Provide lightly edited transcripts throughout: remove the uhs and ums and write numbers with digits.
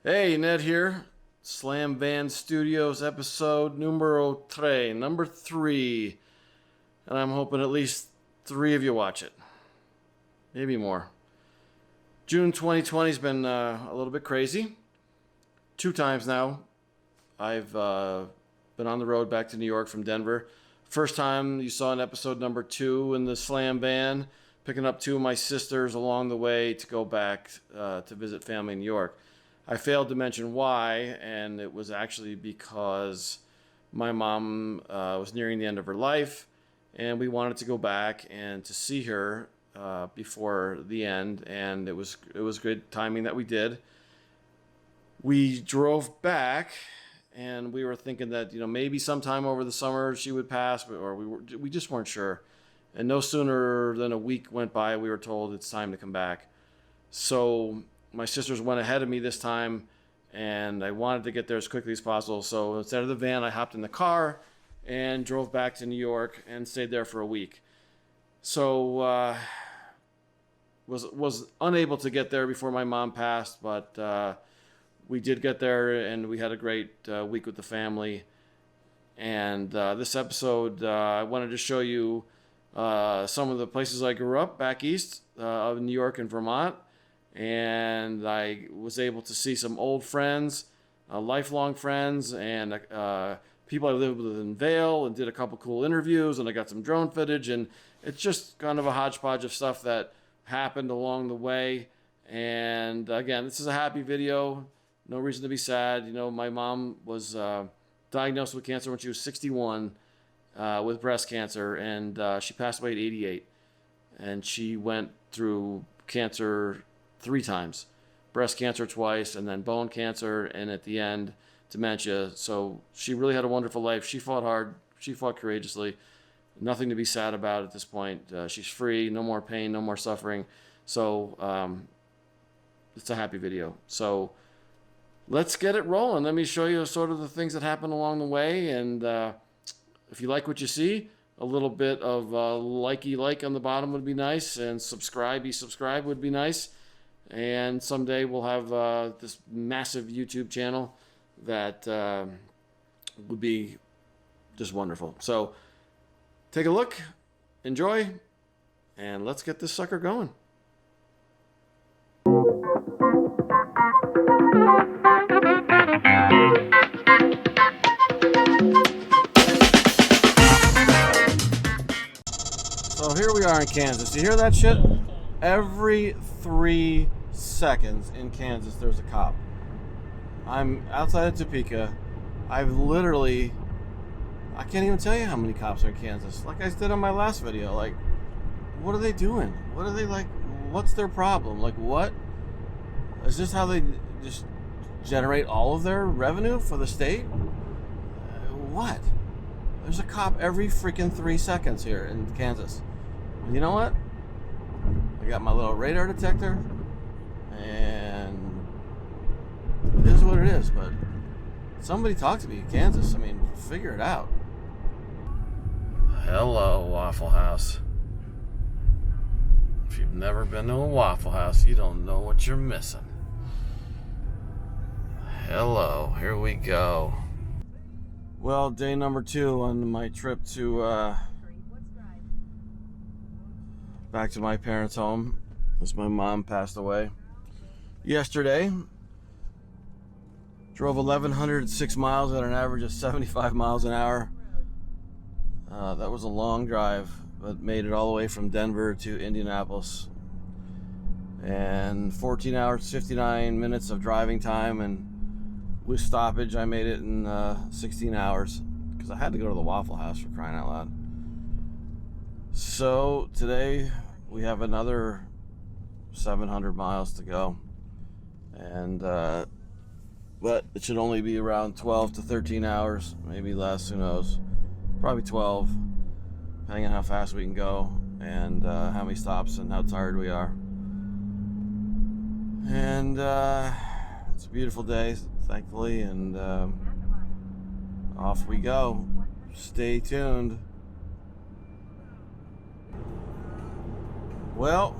Hey, Ned here. Slamvan Studios episode numero tre, number 3. And I'm hoping at least 3 of you watch it. Maybe more. June 2020 has been a little bit crazy. 2 times now. I've been on the road back to New York from Denver. First time you saw in episode number 2 in the Slam van, picking up 2 of my sisters along the way to go back to visit family in New York. I failed to mention why, and it was actually because my mom was nearing the end of her life, and we wanted to go back and to see her before the end, and it was good timing that we did. We drove back, and we were thinking that maybe sometime over the summer she would pass, or we just weren't sure. And no sooner than a week went by, we were told it's time to come back. So my sisters went ahead of me this time, and I wanted to get there as quickly as possible. So instead of the van, I hopped in the car and drove back to New York and stayed there for a week. So was unable to get there before my mom passed, but we did get there, and we had a great week with the family. And this episode, I wanted to show you some of the places I grew up back east of New York and Vermont. And I was able to see some old friends, lifelong friends, and people I lived with in Vail, and did a couple cool interviews, and I got some drone footage, and it's just kind of a hodgepodge of stuff that happened along the way. And again, this is a happy video. No reason to be sad. My mom was diagnosed with cancer when she was 61 with breast cancer, and she passed away at 88. And she went through cancer 3 times, breast cancer twice, and then bone cancer, and at the end, dementia. So she really had a wonderful life. She fought hard. She fought courageously. Nothing to be sad about at this point. She's free. No more pain. No more suffering. So it's a happy video. So let's get it rolling. Let me show you sort of the things that happened along the way. And if you like what you see, a little bit of likey on the bottom would be nice. And subscribe would be nice. And someday we'll have this massive YouTube channel that would be just wonderful. So take a look, enjoy, and let's get this sucker going. So here we are in Kansas. You hear that shit? Every 3 seconds in Kansas there's a cop. I'm outside of Topeka. I can't even tell you how many cops are in Kansas. Like I did on my last video. Like, what are they doing? What are they like? What's their problem? Like, what? Is this how they just generate all of their revenue for the state? What? There's a cop every freaking 3 seconds here in Kansas. And you know what? I got my little radar detector, and it is what it is. But somebody talk to me in Kansas. I mean, figure it out. Hello, Waffle House. If you've never been to a Waffle House, you don't know what you're missing. Hello, here we go. Well, day number 2 on my trip to back to my parents' home, as my mom passed away yesterday. Drove 1,106 miles at an average of 75 miles an hour. That was a long drive, but made it all the way from Denver to Indianapolis. And 14 hours, 59 minutes of driving time, and with stoppage, I made it in 16 hours, because I had to go to the Waffle House, for crying out loud. So today we have another 700 miles to go, and but it should only be around 12 to 13 hours, maybe less, who knows. Probably 12, depending on how fast we can go, and how many stops and how tired we are. And it's a beautiful day, thankfully, and off we go. Stay tuned. Well,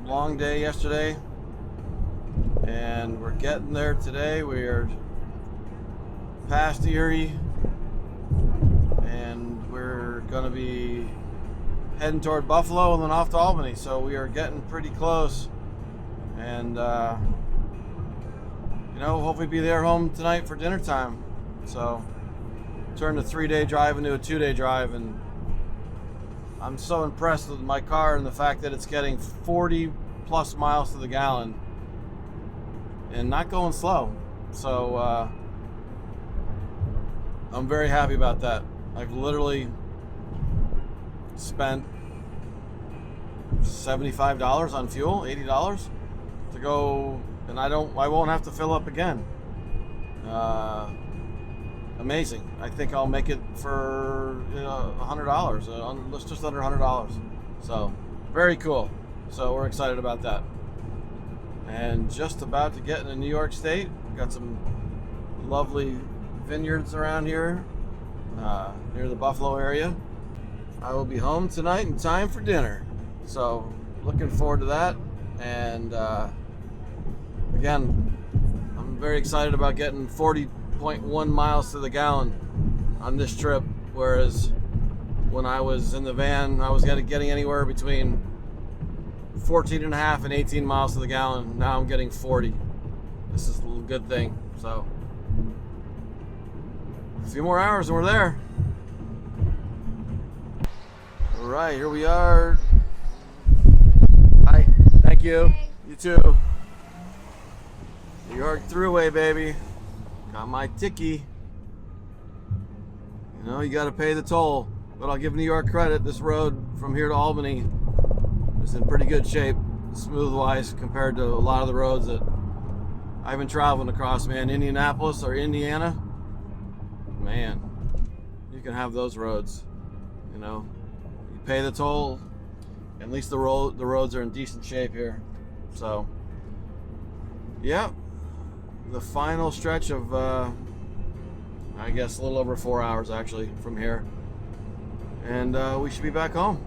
long day yesterday, and we're getting there today. We are past Erie, and we're gonna be heading toward Buffalo and then off to Albany. So we are getting pretty close, and hopefully be there home tonight for dinner time. So turn a 3-day drive into a 2-day drive, and I'm so impressed with my car and the fact that it's getting 40 plus miles to the gallon and not going slow. So I'm very happy about that. I've literally spent $75 on fuel, $80 to go, and I won't have to fill up again. Amazing. I think I'll make it for $100, just under $100. So very cool. So we're excited about that. And just about to get into New York State. We've got some lovely vineyards around here near the Buffalo area. I will be home tonight in time for dinner. So looking forward to that. And again, I'm very excited about getting 40.1 miles to the gallon on this trip, whereas when I was in the van, I was getting anywhere between 14.5 and 18 miles to the gallon. Now I'm getting 40. This is a good thing. So a few more hours and we're there. All right, here we are. Hi, thank you. You too. New York Thruway, baby. Got my ticky. You got to pay the toll. But I'll give New York credit. This road from here to Albany is in pretty good shape, smooth-wise, compared to a lot of the roads that I've been traveling across, man. Indianapolis or Indiana, man, you can have those roads. You pay the toll. At least the roads are in decent shape here. So, yeah. The final stretch of, I guess, a little over 4 hours actually from here, and we should be back home.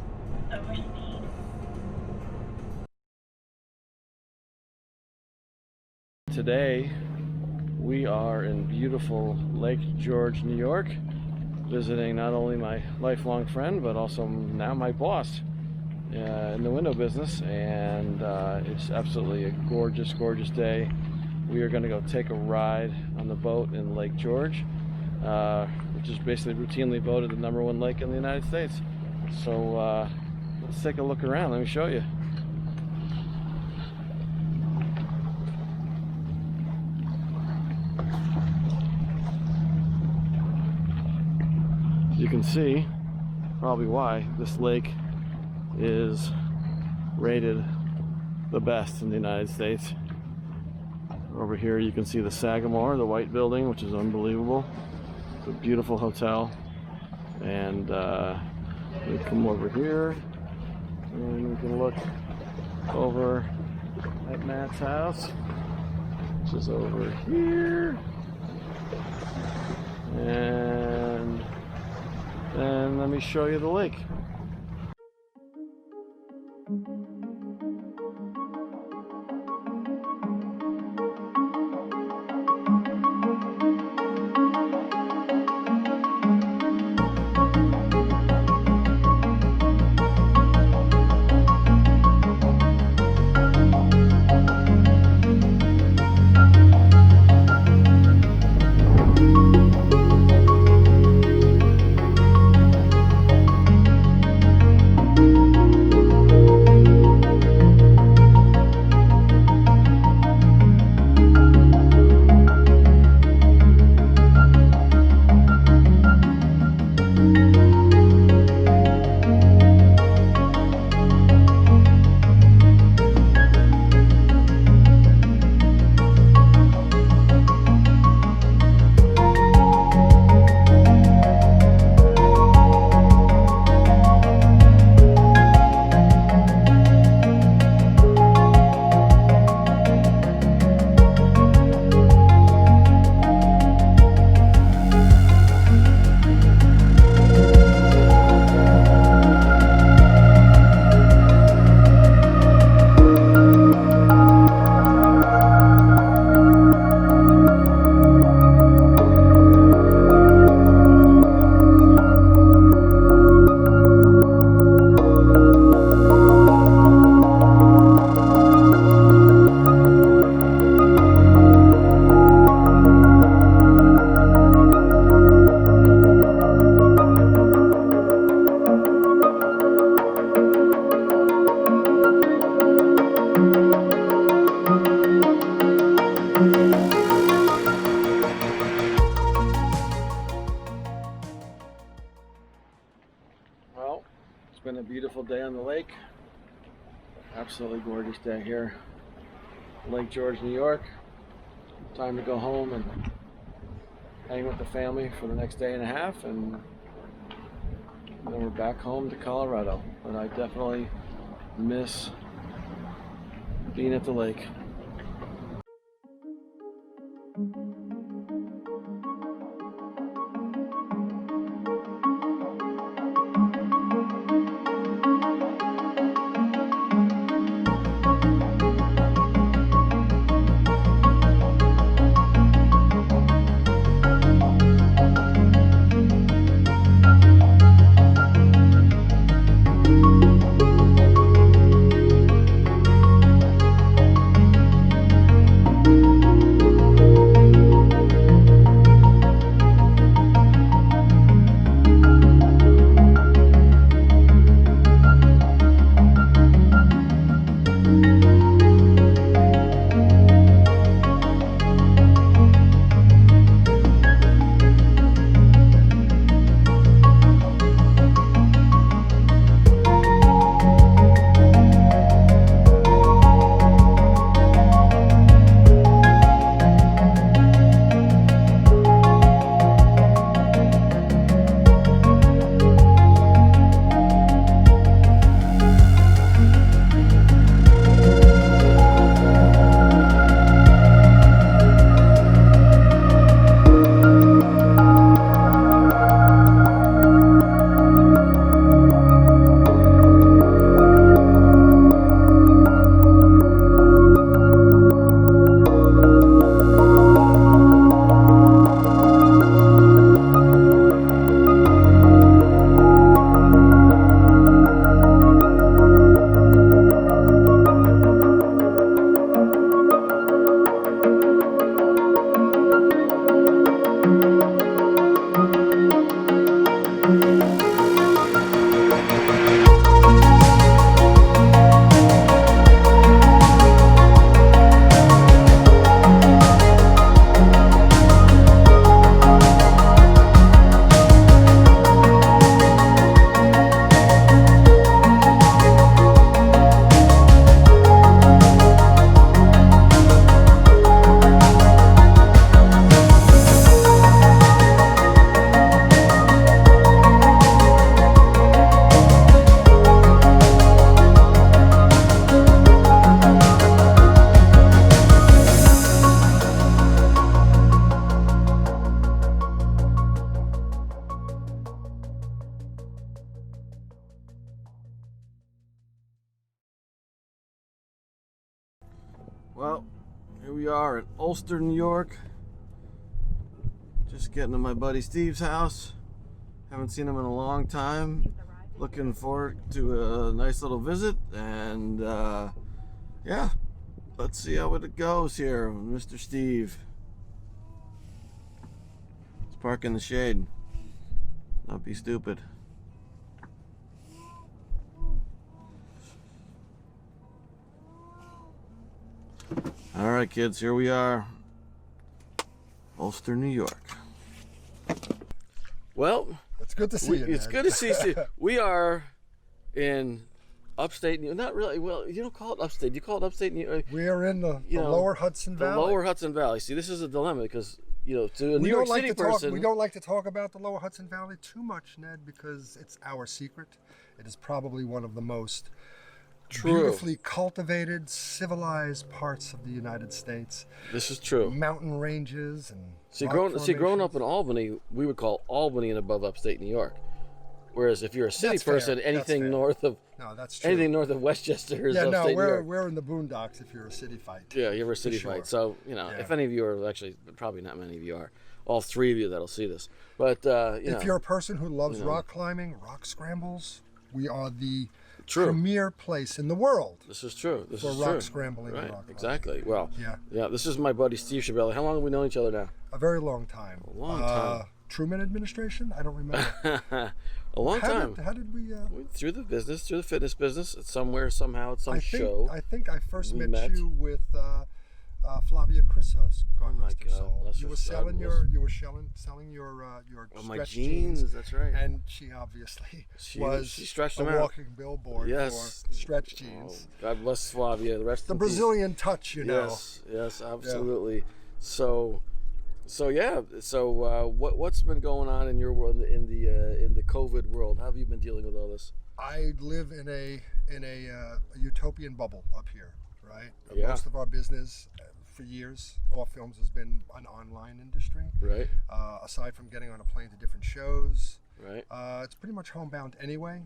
Today we are in beautiful Lake George, New York, visiting not only my lifelong friend but also now my boss in the window business, and it's absolutely a gorgeous, gorgeous day. We are going to go take a ride on the boat in Lake George, which is basically routinely voted the #1 lake in the United States. So let's take a look around. Let me show you. You can see probably why this lake is rated the best in the United States. Over here you can see the Sagamore, the white building, which is unbelievable. It's a beautiful hotel. And we come over here and we can look over at Matt's house, which is over here. And then let me show you the lake. absolutely gorgeous day here, Lake George, New York. Time to go home and hang with the family for the next day and a half, and then we're back home to Colorado. But I definitely miss being at the lake. Well, here we are in Ulster, New York. Just getting to my buddy Steve's house. Haven't seen him in a long time. Looking forward to a nice little visit, and yeah, let's see how it goes here with Mr. Steve. Let's park in the shade. Not be stupid. All right, kids, here we are, Ulster, New York. Well, it's good to see you. It's good to see you. We are in upstate New York. Not really. Well, you don't call it upstate. You call it upstate New York. We are in the lower Hudson Valley. The lower Hudson Valley. See, this is a dilemma because, you know, to a New York City person. We don't like to talk about the lower Hudson Valley too much, Ned, because it's our secret. It is probably one of the most beautifully cultivated, civilized parts of the United States. This is true. Mountain ranges and growing up in Albany, we would call Albany and above upstate New York. Whereas if you're a city person, anything north of Westchester is upstate New York. We're in the boondocks if you're a city fight. Yeah, you're a city fight. So, you know, if any of you are, actually, probably not many of you are, all three of you that'll see this. But, if you're a person who loves rock climbing, rock scrambles, we are the premier place in the world. This is true. This for is rock true. Scrambling right, and rock exactly. Well, yeah. This is my buddy Steve Scibelli. How long have we known each other now? A very long time. A long time. Truman administration? I don't remember. A long time. How did we? Through the fitness business, somewhere, somehow, at some show. I think I first met you with Flavia Chrysos, God my rest her God, soul. bless You her were soul. selling your Oh, my stretch jeans. That's right. and she obviously She stretched a them out. walking billboard Yes. for stretch Oh, jeans. God bless Flavia. The rest The in peace. Brazilian touch, you know. Yes, absolutely. So yeah. So what's been going on in your world in the COVID world? How have you been dealing with all this? I live in a utopian bubble up here, right? Yeah. Most of our business for years, Awefilms has been an online industry. Right. Aside from getting on a plane to different shows, Right. it's pretty much homebound anyway.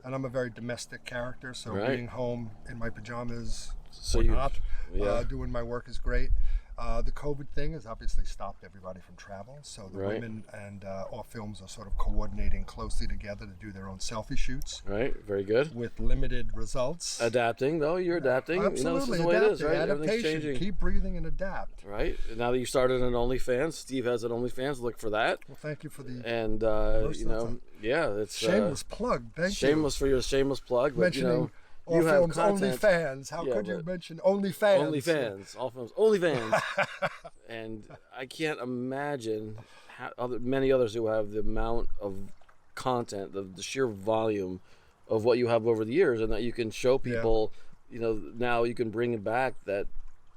And I'm a very domestic character, so Right. being home in my pajamas So or you- not, yeah. doing my work is great. The COVID thing has obviously stopped everybody from travel, so the Right. women and Awefilms are sort of coordinating closely together to do their own selfie shoots Right. Very good. with limited results. Adapting, though. You're adapting. Absolutely, You know, this is the way it is, adapting, right? Everything's adaptation. changing. Keep breathing and adapt. Right. Now that you started an OnlyFans, Steve has an OnlyFans. Look for that. Well, thank you for the And Most you of the know, yeah, it's shameless plug. Thank you. shameless for your shameless plug. But Mentioning you have Awefilms content. OnlyFans. How Yeah, could you but- mention OnlyFans? OnlyFans, Awefilms, OnlyFans, and I can't imagine many others who have the amount of content, the sheer volume of what you have over the years, and that you can show people. You know, now you can bring it back. That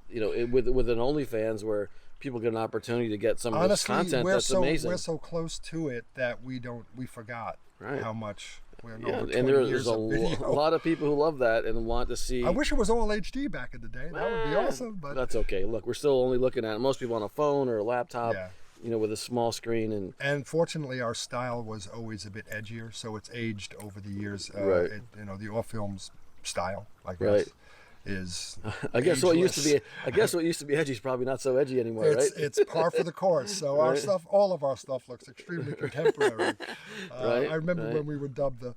with an OnlyFans where people get an opportunity to get some of this Honestly, content. That's amazing. we're so close to it that we forgot Right. how much we're Yeah, over 20 and there's years a of video. lot of people who love that and want to see. I wish it was all HD back in the day. That would be awesome. But That's okay. Look, we're still only looking at most people on a phone or a laptop. Yeah. With a small screen And fortunately, our style was always a bit edgier, so it's aged over the years. Right. The Awefilms style, I guess, Right. is. I guess what used ageless. to be edgy is probably not so edgy anymore, It's right? it's par for the course. So our Right. stuff, all of our stuff, looks extremely contemporary. Right, I remember right. when we were dubbed the,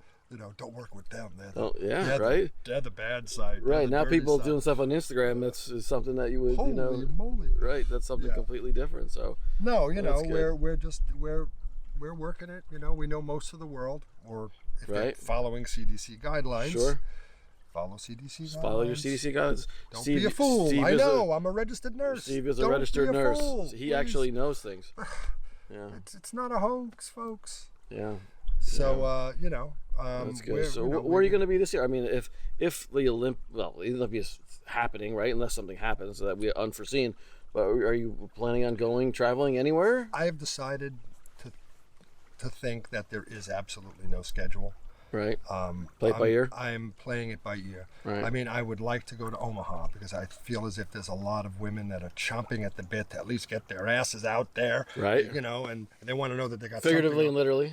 don't work with them. Oh, yeah, they're right. They're the bad side. They're Right the now, dirty people side. doing stuff on Instagram. That's something that you would, Holy moly! right? That's something Yeah. completely different. So No, That's good. we're working it. We know most of the world, or if they're Right. following CDC guidelines. Sure. Follow CDC guidelines. Follow your CDC guides. Don't be a fool. I know. I'm a registered nurse. Steve is a Don't registered be a nurse. fool, He please. actually knows things. Yeah. It's not a hoax, folks. Yeah. So That's good. So where are you going to be this year? I mean, if the Olympia's happening, right? Unless something happens that we unforeseen. But are you planning on traveling anywhere? I have decided to think that there is absolutely no schedule. Right. Play it by ear. I'm playing it by ear. Right. I mean, I would like to go to Omaha because I feel as if there's a lot of women that are chomping at the bit to at least get their asses out there. Right. And they want to know that they got Figuratively and something. literally.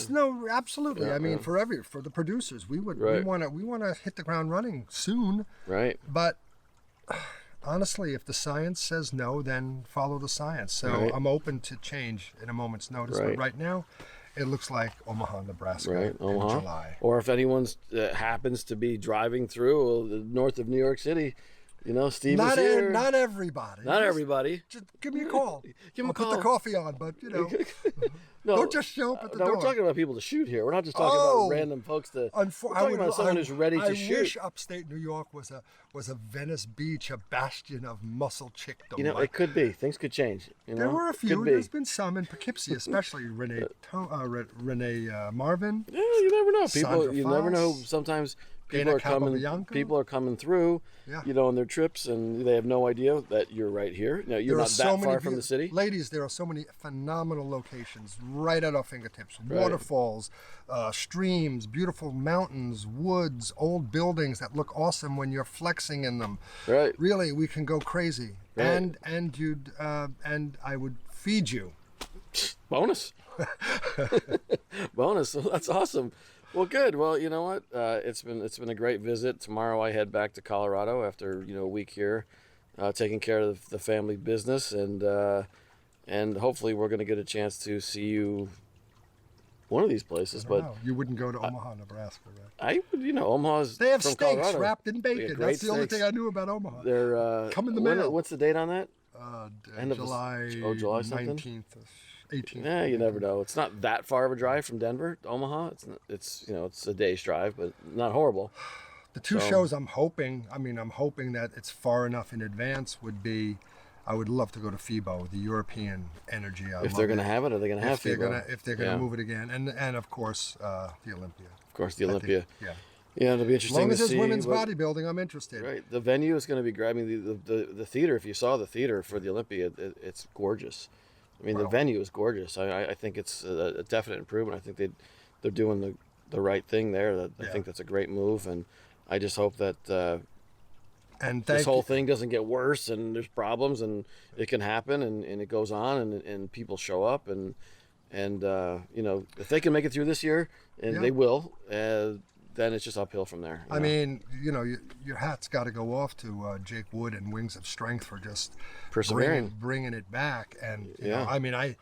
No, absolutely. Yeah, I mean, yeah. for the producers, we Right. want to hit the ground running soon. Right. But honestly, if the science says no, then follow the science. So Right. I'm open to change in a moment's notice. Right. But right now, it looks like Omaha, Nebraska Right. in Omaha. July. Or if anyone's happens to be driving through north of New York City, Steve is here. Not everybody. Not everybody. Just give me a call. Give him a I'll put call. the coffee on, but No, don't just show up at the no, door. we're talking about people to shoot here. We're not just talking Oh! about random folks to. We're talking about someone who's ready to I shoot. wish upstate New York was a Venice Beach, a bastion of muscle chickdom. It could be. Things could change. There were a Could few. be. There's been some in Poughkeepsie, especially Renee Marvin. Yeah, you never know. People, Sandra you never know. Foss, Sometimes Dana people are coming. Capobianco. People are coming through. Yeah. On their trips, and they have no idea that you're right here. No, you're There are not so that many far from the city. Ladies, there are so many phenomenal locations right at our fingertips. Right. Waterfalls, streams, beautiful mountains, woods, old buildings that look awesome when you're flexing in them. Right. Really, we can go crazy. Right. And I would feed you. Bonus. Bonus. That's awesome. Well, good. Well, you know what? It's been a great visit. Tomorrow I head back to Colorado after a week here, taking care of the family business, and hopefully we're going to get a chance to see you one of these places. But Wow, you wouldn't go to Omaha, Nebraska, right? I would, Omaha's They have from steaks Colorado. wrapped in They bacon. got great That's the only steaks. thing I knew about Omaha. They're Come in the mail. What's the date on that? End of July, July something? 19th, 18th. Yeah, you never know. It's not that far of a drive from Denver to Omaha. It's a day's drive, but not horrible. The two So- shows I'm hoping that it's far enough in advance would be I would love to go to FIBO, the European Energy. If they're going to have it, are they going to have FIBO? If they're going to move it again, and of course the Olympia. Of course, the Olympia. Yeah. Yeah, it'll be interesting. As long as to there's see women's bodybuilding, I'm interested. Right, the venue is going to be grabbing the theater. If you saw the theater for the Olympia, it's gorgeous. I mean, the venue is gorgeous. I think it's a definite improvement. I think they're doing the right thing there. I think that's a great move, and I just hope that this whole thing doesn't get worse and there's problems, and it can happen, and it goes on, and people show up, and you know, if they can make it through this year, and they will, then it's just uphill from there. I mean, you know, your hat's got to go off to Jake Wood and Wings of Strength for just persevering, bringing it back. And you know, I mean, I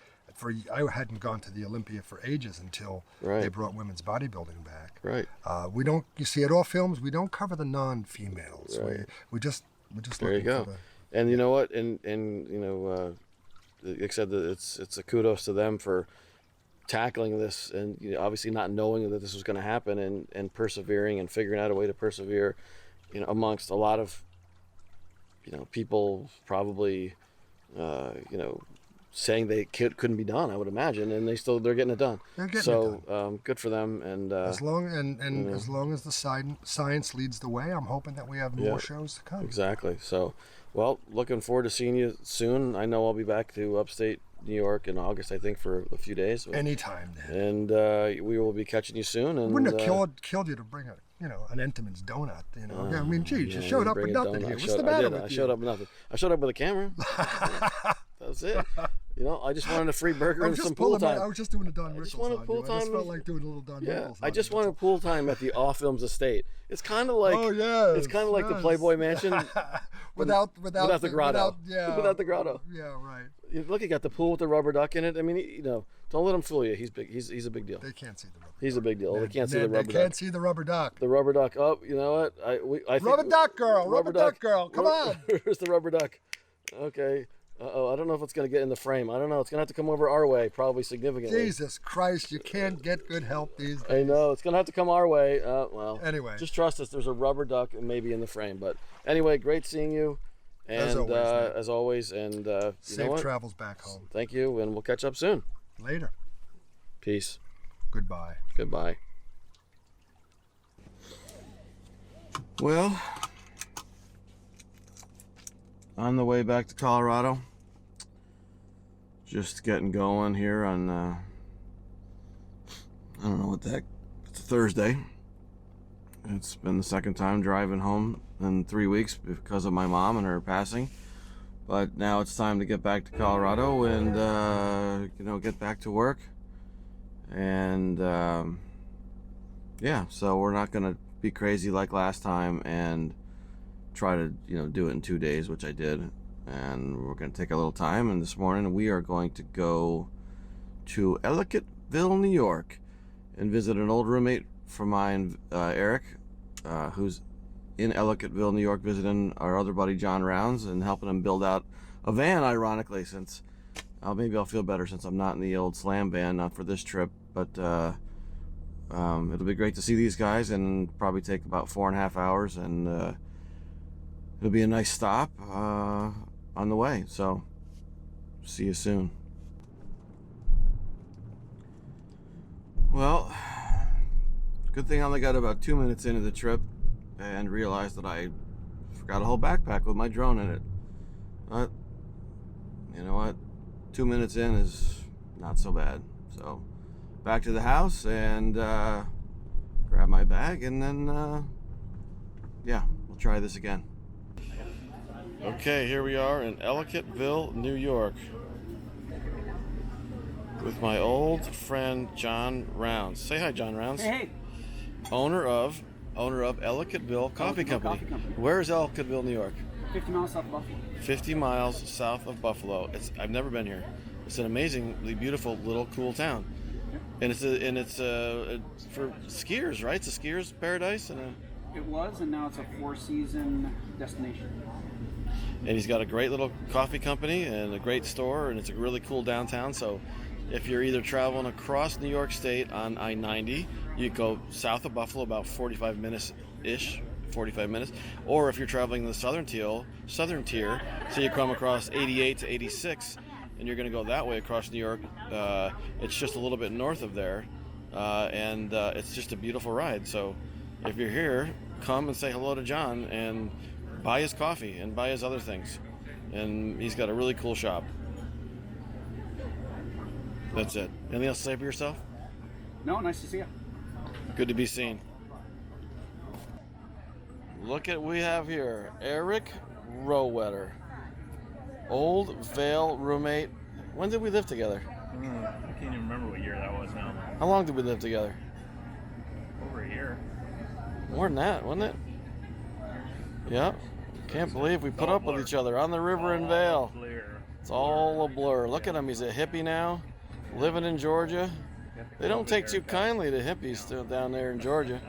hadn't gone to the Olympia for ages until they brought women's bodybuilding back. Right. We don't. You see, at Awefilms, we don't cover the non-females. Right. We just there you go. And you know what? And you know, like I said, it's a kudos to them for tackling this, and you know, obviously not knowing that this was going to happen, and persevering and figuring out a way to persevere, you know, amongst a lot of, you know, people probably, you know, saying they couldn't be done, I would imagine, and they're getting it done. Good for them, and as long as the science leads the way, I'm hoping that we have more shows to come. Exactly. So, well, looking forward to seeing you soon. I know I'll be back to upstate New York in August, I think, for a few days. Anytime And then. we will be catching you soon. And wouldn't have killed you to bring an Entenmann's donut. You know, I mean, geez, you showed up with nothing here. What's the matter with you? I showed up with nothing. I showed up with a camera. That was it. You know, I just wanted a free burger and some pool time. I was just doing a Don Rickles on you. I just felt like doing a little Don Rickles. I just wanted pool time at the Awefilms estate. It's kind of like it's kind of like the Playboy Mansion without the grotto. Without the grotto. Yeah, right. Look, you got the pool with the rubber duck in it. I mean, you know, don't let him fool you. He's big. He's a big deal. They can't see the rubber. He's a big deal. They can't see the rubber duck. They can't see the rubber duck. The rubber duck. Oh, you know what? I think rubber duck girl. Rubber duck girl. Come on. Where's the rubber duck? Okay. I don't know if it's going to get in the frame. I don't know. It's going to have to come over our way, probably significantly. Jesus Christ, you can't get good help these days. I know. It's going to have to come our way. Well, anyway. Just trust us. There's a rubber duck maybe in the frame. But anyway, great seeing you. And as always. And safe travels back home. Thank you. And we'll catch up soon. Later. Peace. Goodbye. Goodbye. Well, on the way back to Colorado, just getting going here on I don't know what the heck, it's Thursday. It's been the second time driving home in 3 weeks because of my mom and her passing, but now it's time to get back to Colorado and you know, get back to work. And yeah, so we're not gonna be crazy like last time and try to, you know, do it in 2 days, which I did, and we're going to take a little time. And this morning we are going to go to Ellicottville, New York, and visit an old roommate from mine, Eric, who's in Ellicottville, New York, visiting our other buddy John Rounds and helping him build out a van, ironically, since maybe I'll feel better since I'm not in the old Slam van, not for this trip, but it'll be great to see these guys, and probably take about 4.5 hours, and it'll be a nice stop on the way. So see you soon. Well, good thing I only got about 2 minutes into the trip and realized that I forgot a whole backpack with my drone in it. But you know what? 2 minutes in is not so bad. So back to the house and grab my bag, and then yeah, we'll try this again. Okay, here we are in Ellicottville, New York, with my old friend John Rounds. Say hi, John Rounds. Hey. Owner of Ellicottville Coffee Company. Where is Ellicottville, New York? 50 miles south of Buffalo. 50 miles south of Buffalo. I've never been here. It's an amazingly beautiful little cool town, and it's for skiers, right? It's a skiers paradise, It was, and now it's a 4-season destination. And he's got a great little coffee company and a great store, and it's a really cool downtown. So if you're either traveling across New York State on I-90, you go south of Buffalo about 45 minutes-ish, 45 minutes. Or if you're traveling the southern tier, so you come across 88 to 86, and you're going to go that way across New York. It's just a little bit north of there, and it's just a beautiful ride. So if you're here, come and say hello to John and buy his coffee and buy his other things. And he's got a really cool shop. That's it. Anything else to say for yourself? No, nice to see you. Good to be seen. Look at what we have here. Eric Rowetter. Old Vail roommate. When did we live together? I can't even remember what year that was now. How long did we live together? Over a year. More than that, wasn't it? Yeah. Can't believe we put up with each other on the river in Vail. It's all a blur. Look at him. He's a hippie now, living in Georgia. They don't take too kindly to hippies still down there in Georgia.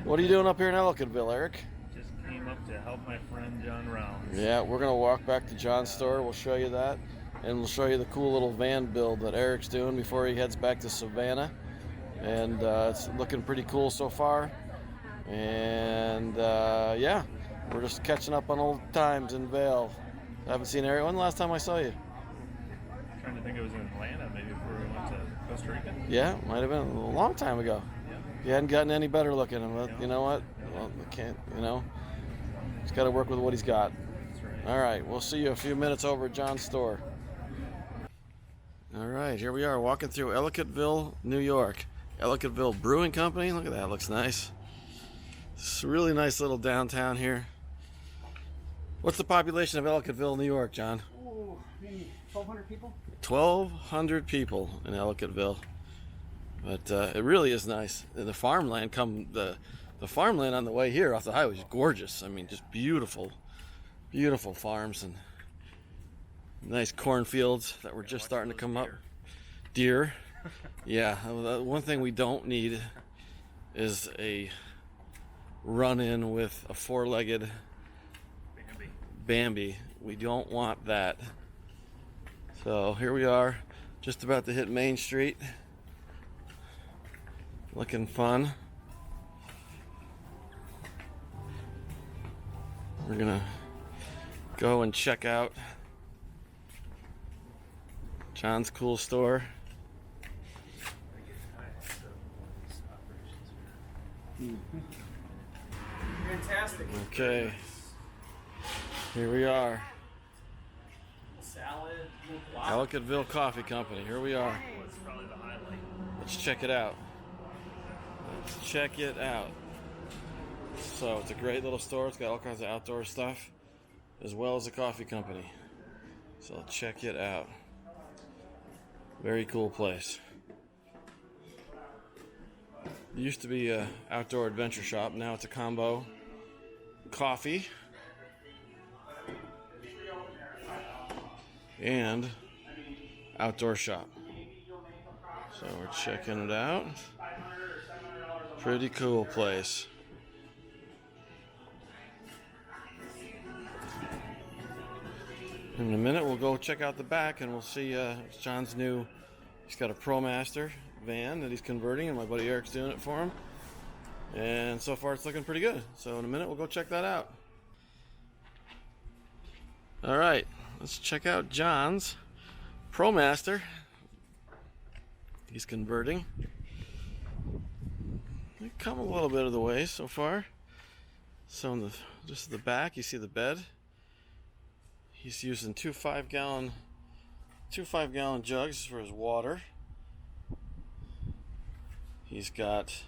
What are you doing up here in Ellicottville, Eric? Just came up to help my friend John Rounds. Yeah, we're going to walk back to John's store. We'll show you that. And we'll show you the cool little van build that Eric's doing before he heads back to Savannah. And it's looking pretty cool so far. And yeah, we're just catching up on old times in Vail. I haven't seen Eric. When the last time I saw you? I'm trying to think it was in Atlanta, maybe before we went to Costa Rica. Yeah, might have been a long time ago. Yeah. You hadn't gotten any better looking. But you know what? Well, I can't, he's got to work with what he's got. That's right. All right, we'll see you a few minutes over at John's store. All right, here we are walking through Ellicottville, New York. Ellicottville Brewing Company. Look at that, looks nice. It's a really nice little downtown here. What's the population of Ellicottville, New York, John? Oh, maybe 1,200 people? 1,200 people in Ellicottville. But it really is nice. The farmland the farmland on the way here off the highway is gorgeous. I mean, just beautiful, beautiful farms and nice cornfields that were just starting to come up. Deer. Yeah, one thing we don't need is a run-in with a four-legged Bambi. We don't want that. So here we are, just about to hit Main Street. Looking fun. We're gonna go and check out John's cool store. Fantastic. Okay, here we are. Salad. Ellicottville Coffee Company. Here we are. It's probably the highlight. Let's check it out. Let's check it out. So it's a great little store. It's got all kinds of outdoor stuff, as well as a coffee company. So check it out. Very cool place. It used to be an outdoor adventure shop. Now it's a combo coffee and outdoor shop. So we're checking it out. Pretty cool place. In a minute we'll go check out the back and we'll see John's new, he's got a ProMaster van that he's converting and my buddy Eric's doing it for him. And so far it's looking pretty good. So in a minute we'll go check that out. Alright, let's check out John's ProMaster. He's converting. We've come a little bit of the way so far. So in just the back you see the bed. He's using two 5-gallon jugs for his water. He's got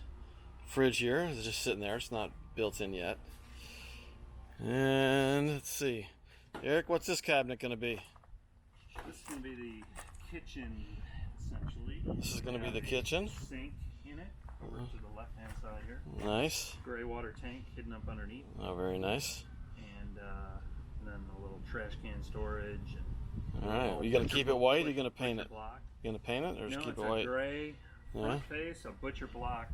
fridge here. It's just sitting there. It's not built in yet. And let's see. Eric, what's this cabinet going to be? This is going to be the kitchen, essentially. This is going to be the kitchen. Sink in it, over to the left-hand side here. Nice. Gray water tank hidden up underneath. Oh, very nice. And then a little trash can storage. All right. You going to keep it white or you going to paint it? Block. You going to paint it or just No, keep it's it white? a gray Yeah. front face, a butcher block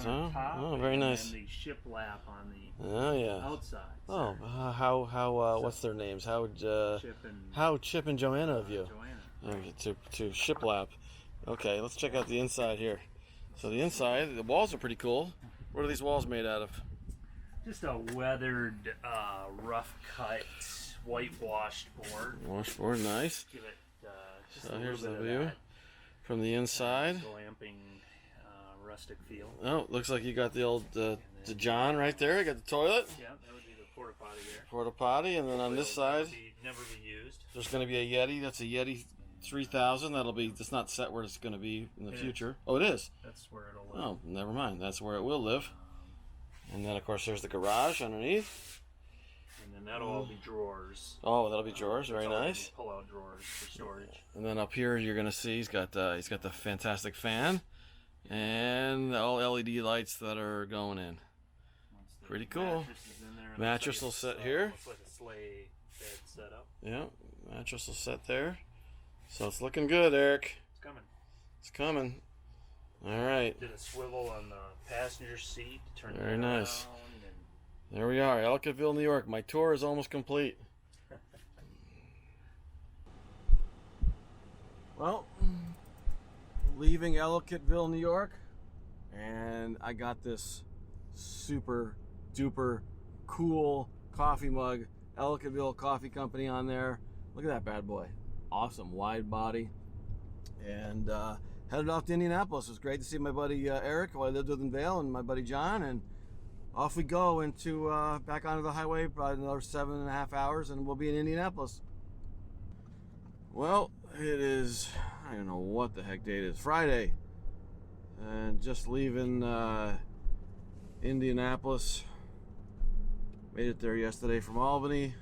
So, countertop, oh, very nice. and the shiplap on the Oh yeah. outside. Oh, how what's their names? How Chip and Joanna of you? Joanna. To shiplap. Okay, let's check out the inside here. So the inside, the walls are pretty cool. What are these walls made out of? Just a weathered, rough cut, whitewashed board. Washboard, nice. Give it just So a here's little the bit of view that, from the inside. glamping, rustic feel. Oh, looks like you got the old the John right there. You got the toilet, Yeah, that would be the porta potty there. porta potty, and then on this side, Never be used. there's going to be a Yeti. That's a Yeti 3000. That'll be. It's not set where it's going to be in the It future. Oh, it is. That's where it'll live. Oh, never mind. That's where it will live. And then, of course, there's the garage underneath. And then that'll all be drawers. Oh, that'll be drawers. Very It's all gonna nice. be pull-out drawers for storage. And then up here, you're gonna see he's got the fantastic fan and all LED lights that are going in. Once the Pretty cool. Mattress is in there, it Mattress will looks sit like here. Looks like a sleigh bed setup. Yeah, mattress will set there. So it's looking good, Eric. It's coming. It's coming. All right. Did a swivel on the passenger seat to turn Very it nice. around, and There we are, Ellicottville, New York. My tour is almost complete. Well, leaving Ellicottville, New York, and I got this super duper cool coffee mug, Ellicottville Coffee Company on there. Look at that bad boy. Awesome, wide body. And headed off to Indianapolis. It was great to see my buddy Eric, who I lived with in Vail, and my buddy John, and off we go into back onto the highway, about another 7.5 hours, and we'll be in Indianapolis. Well, it is, I don't know what the heck date it is, Friday, and just leaving Indianapolis. Made it there yesterday from Albany.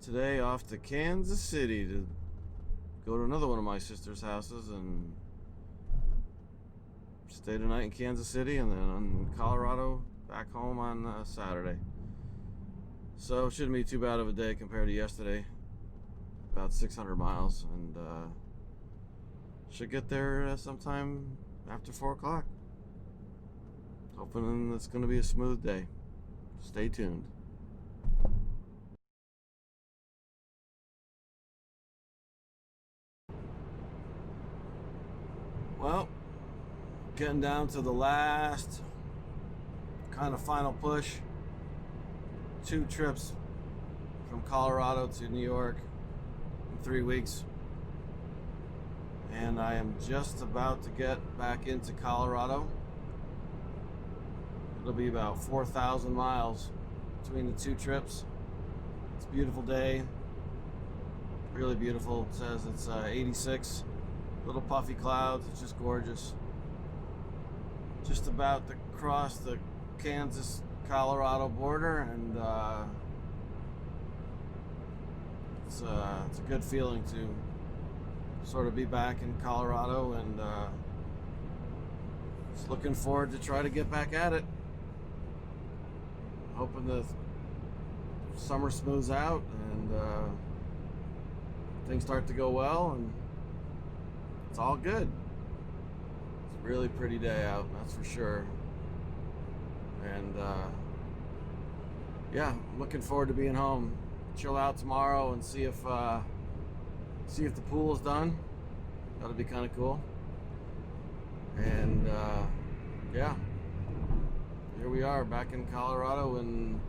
Today off to Kansas City to go to another one of my sister's houses and stay tonight in Kansas City, and then in Colorado back home on Saturday. So it shouldn't be too bad of a day compared to yesterday. About 600 miles, and should get there sometime after 4 o'clock. Hoping it's going to be a smooth day. Stay tuned. Well, getting down to the last kind of final push. 2 trips from Colorado to New York in 3 weeks. And I am just about to get back into Colorado. It'll be about 4,000 miles between the 2 trips. It's a beautiful day. Really beautiful. It says it's 86. Little puffy clouds. It's just gorgeous. Just about to cross the Kansas-Colorado border, and it's a good feeling to sort of be back in Colorado, and just looking forward to try to get back at it. Hoping the summer smooths out and things start to go well, and it's all good. It's a really pretty day out, that's for sure. And yeah, I'm looking forward to being home. Chill out tomorrow and see if the pool is done. That'll be kind of cool. And yeah, here we are back in Colorado in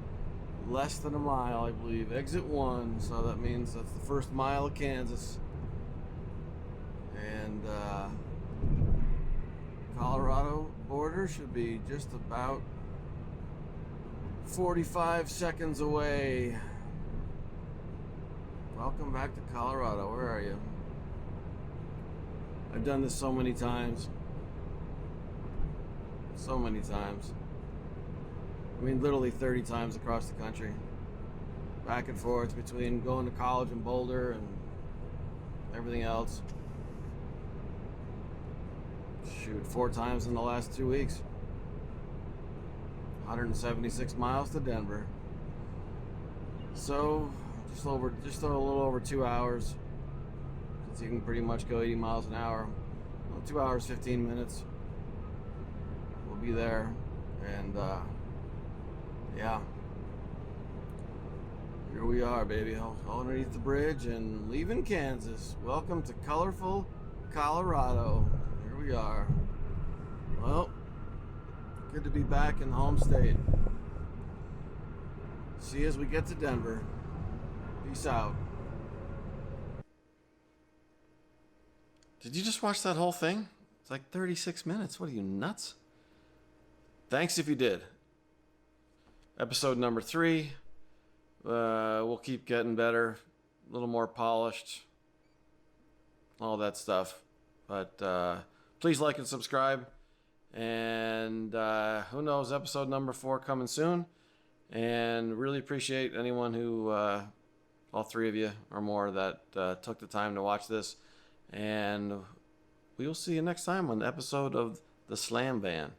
less than a mile, I believe. Exit 1, so that means that's the first mile of Kansas. And Colorado border should be just about 45 seconds away. Welcome back to Colorado. Where are you? I've done this so many times. So many times. I mean, literally 30 times across the country. Back and forth between going to college in Boulder and everything else. Shoot, 4 times in the last 2 weeks. 176 miles to Denver. So, just a little over 2 hours. Since you can pretty much go 80 miles an hour. Well, 2 hours, 15 minutes. We'll be there. And, yeah. Here we are, baby. All underneath the bridge and leaving Kansas. Welcome to colorful Colorado. Here we are. Well, good to be back in the home state. See you as we get to Denver. Peace out. Did you just watch that whole thing? It's like 36 minutes. What are you, nuts? Thanks if you did. Episode number 3. We'll keep getting better. A little more polished. All that stuff. But please like and subscribe. And who knows, episode number 4 coming soon. And really appreciate anyone who, all 3 of you or more, that took the time to watch this. And we will see you next time on the episode of the Slamvan.